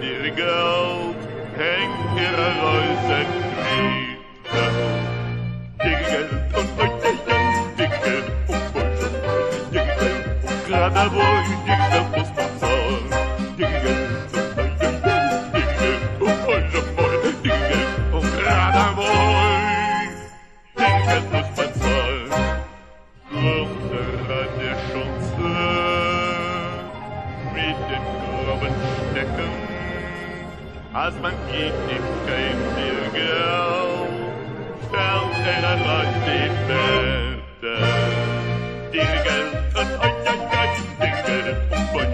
Dirigelt, hängt ihre Reuse wieder. Dirigelt und Dirigelt und Dirigelt und gerade wo ich Dirigelt muss man sagen. Dirigelt und Dirigelt und Dirigelt und gerade wo ich Dirigelt muss man sagen. Unsere der schon mit den groben Stecken. Als man geht im kein Dirigelt, stellt einer Leut die Bette. Dirigelt und Dirigelt und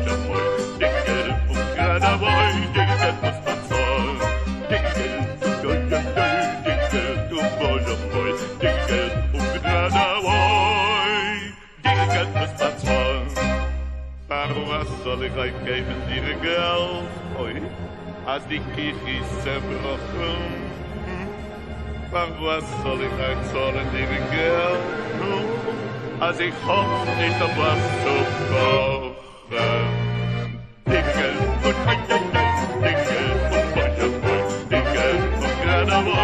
Dirigelt und gerade wo Dirigelt muss man sagen. Dirigelt und Dirigelt und Dirigelt und gerade wo Dirigelt muss man sagen. Für was soll ich euch geben, Dirigelt? Oi. Als die Kirche ist zerbrochen, für was soll ich einzahlen, Dirigelt? Als ich hoffe nicht auf was zu kochen. Dirigelt und Dirigelt und Dirigelt und gerade wo